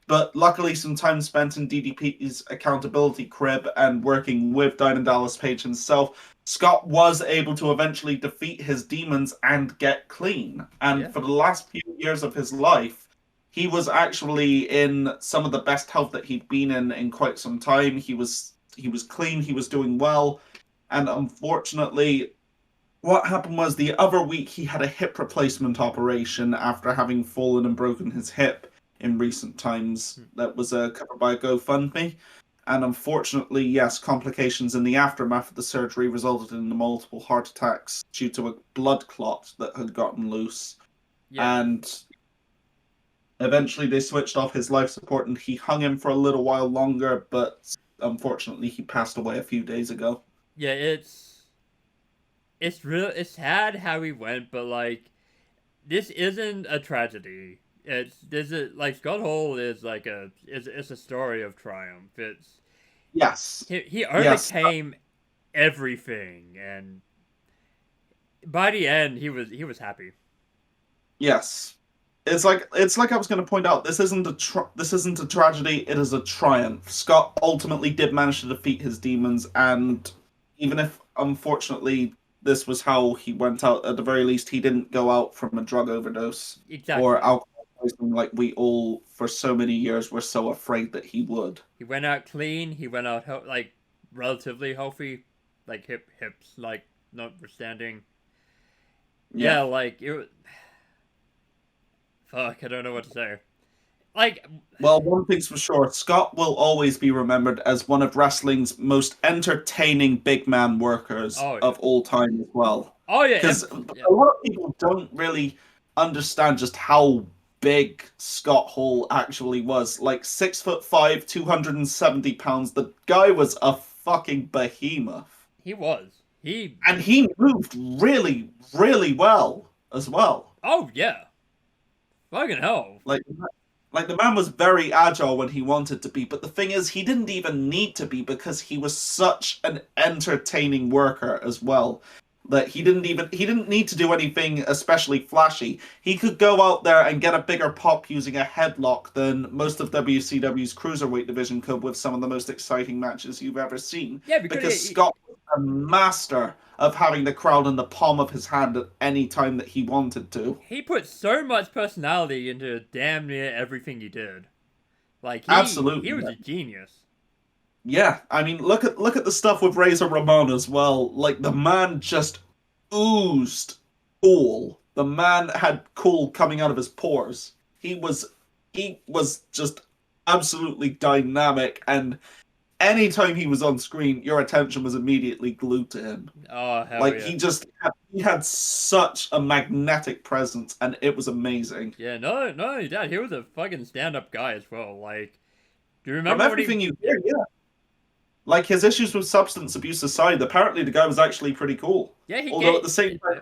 But luckily, some time spent in DDP's accountability crib and working with Diamond Dallas Page himself, Scott was able to eventually defeat his demons and get clean. And for the last few years of his life, he was actually in some of the best health that he'd been in quite some time. He was clean, he was doing well. And unfortunately, what happened was the other week he had a hip replacement operation after having fallen and broken his hip in recent times. That was covered by a GoFundMe. And unfortunately, yes, complications in the aftermath of the surgery resulted in multiple heart attacks due to a blood clot that had gotten loose. Yeah. And eventually they switched off his life support and he hung him for a little while longer, but unfortunately he passed away a few days ago. Yeah, it's sad how he went, but like this isn't a tragedy. Like Scott Hall is like it's a story of triumph. He overcame everything, and by the end he was happy. Yes, it's like I was going to point out. This isn't a tragedy. It is a triumph. Scott ultimately did manage to defeat his demons, and even if unfortunately this was how he went out, at the very least he didn't go out from a drug overdose or alcohol poisoning like we all for so many years were so afraid that he would. He went out clean. He went out like relatively healthy, like hips like notwithstanding. Yeah, like it. Fuck, I don't know what to say. Like, well, one thing's for sure, Scott will always be remembered as one of wrestling's most entertaining big man workers of all time as well. Oh yeah, because a lot of people don't really understand just how big Scott Hall actually was. Like 6'5", 270 pounds. The guy was a fucking behemoth. He was. And he moved really, really well as well. Oh yeah. Fucking hell. Like the man was very agile when he wanted to be, but the thing is he didn't even need to be because he was such an entertaining worker as well. That he didn't need to do anything especially flashy. He could go out there and get a bigger pop using a headlock than most of WCW's cruiserweight division could with some of the most exciting matches you've ever seen. Yeah, because Scott was a master of having the crowd in the palm of his hand at any time that he wanted to. He put so much personality into damn near everything he did. Like absolutely, he was a genius. Yeah, I mean, look at the stuff with Razor Ramon as well. Like the man just oozed cool. The man had cool coming out of his pores. He was just absolutely dynamic, and anytime he was on screen, your attention was immediately glued to him. Oh hell like yeah. He had such a magnetic presence, and it was amazing. Yeah, no, Dad, he was a fucking stand-up guy as well. Like, do you remember from everything you hear? Yeah. Like, his issues with substance abuse aside, apparently the guy was actually pretty cool. Yeah, Although at the same time,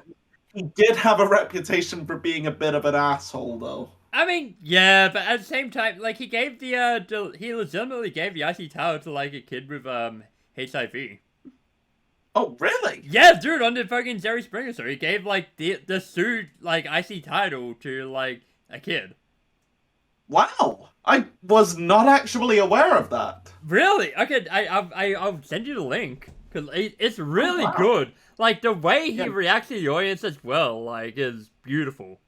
he did have a reputation for being a bit of an asshole, though. I mean, yeah, but at the same time, like he gave he legitimately gave the IC title to like a kid with HIV. Oh, really? Yeah, dude, on the fucking Jerry Springer show, he gave like the suit like IC title to like a kid. Wow, I was not actually aware of that. Really? Okay, I'll send you the link because it's Oh, really wow. good. Like the way he Yeah, reacts to the audience as well, like is beautiful.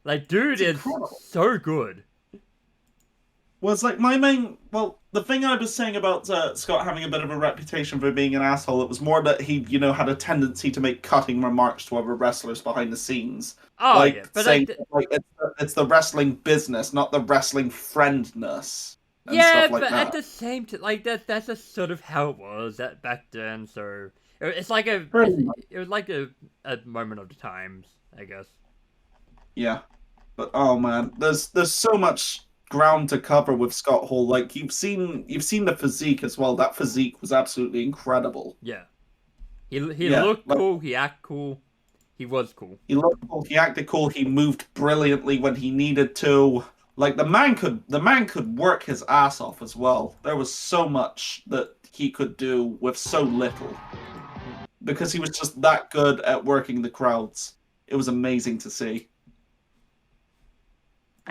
Like, dude it's is incredible. so good. Was like my main. Well, the thing I was saying about Scott having a bit of a reputation for being an asshole, it was more that he, had a tendency to make cutting remarks to other wrestlers behind the scenes, Oh yeah, like but saying like it's the wrestling business, not the wrestling friendness and yeah, stuff like but at that. the same time, like that's just sort of how it was back then. So it's like Pretty much. it was like a moment of the times, I guess. Yeah, but oh man, there's so much ground to cover with Scott Hall. Like you've seen the physique as well. That physique was absolutely incredible. Yeah, he Yeah, looked like cool. He acted cool. He was cool. he looked cool, he acted cool, he moved brilliantly when he needed to. Like the man could work his ass off as well. There was so much that he could do with so little because he was just that good at working the crowds. It was amazing to see.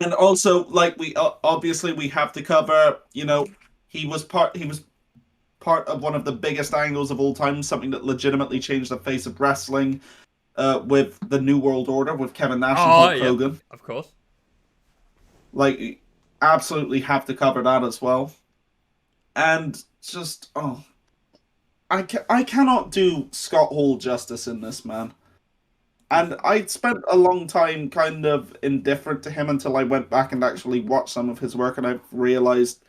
And also, like we obviously we have to cover, he was part of one of the biggest angles of all time, something that legitimately changed the face of wrestling, with the New World Order with Kevin Nash and Oh Hulk yeah, Hogan. of course. Like, absolutely have to cover that as well. And just, I cannot do Scott Hall justice in this, man. And I spent a long time kind of indifferent to him until I went back and actually watched some of his work, and I realized,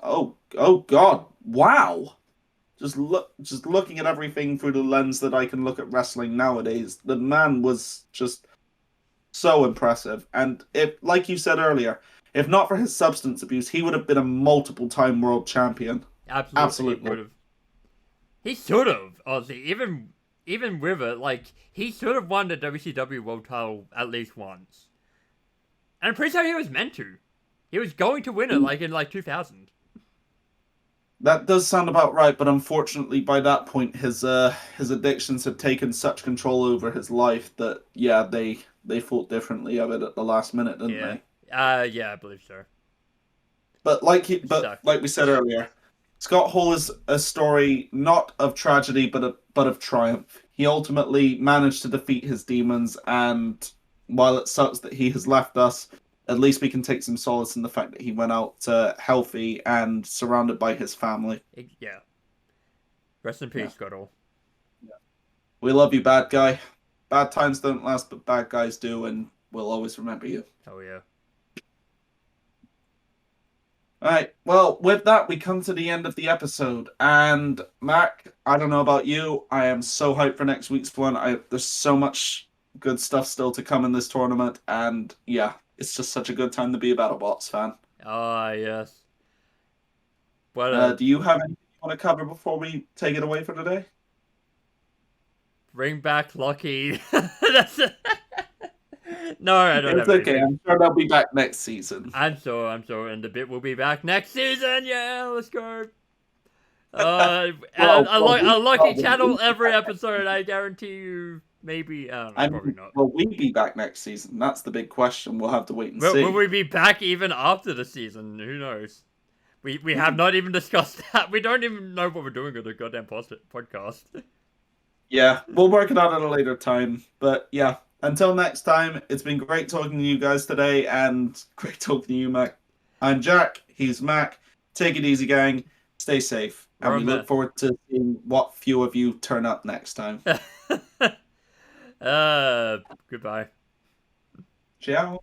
oh God, wow. Just looking at everything through the lens that I can look at wrestling nowadays, the man was just so impressive. And if, like you said earlier, if not for his substance abuse, he would have been a multiple time world champion. Absolutely, he Absolutely. would have. He should have. Honestly, even with it, like he should have won the WCW World Title at least once. And I'm pretty sure he was meant to. He was going to win it, like in like 2000. That does sound about right, but unfortunately, by that point, his addictions had taken such control over his life that yeah, they thought differently of it at the last minute, didn't Yeah. they? Yeah, I believe so. Which But sucked. like we said earlier, Scott Hall is a story not of tragedy, but of triumph. He ultimately managed to defeat his demons, and while it sucks that he has left us, at least we can take some solace in the fact that he went out healthy and surrounded by his family. Yeah. Rest in Yeah. peace, Goddle. We love you, bad guy. Bad times don't last, but bad guys do, and we'll always remember you. Oh yeah. All right. Well, with that, we come to the end of the episode. And Mac, I don't know about you, I am so hyped for next week's one. There's so much good stuff still to come in this tournament, and yeah, it's just such a good time to be a Battlebots fan. Ah yes. What Do you have anything you want to cover before we take it away for today? bring back Lucky. That's it. No, I don't It's have okay. anything. I'm sure they'll be back next season. I'm so, and the bit will be back next season. Yeah, let's go. And a lucky channel every episode. I guarantee you. Maybe I don't know. I Probably mean, not. will we be back next season? That's the big question. We'll have to wait and Will see. we be back even after the season? Who knows? We have not even discussed that. We don't even know what we're doing with the goddamn podcast. Yeah, we'll work it out at a later time. But yeah, until next time, it's been great talking to you guys today, and great talking to you, Mac. I'm Jack. He's Mac. Take it easy, gang. Stay safe. And we look forward to seeing what few of you turn up next time. Goodbye. Ciao.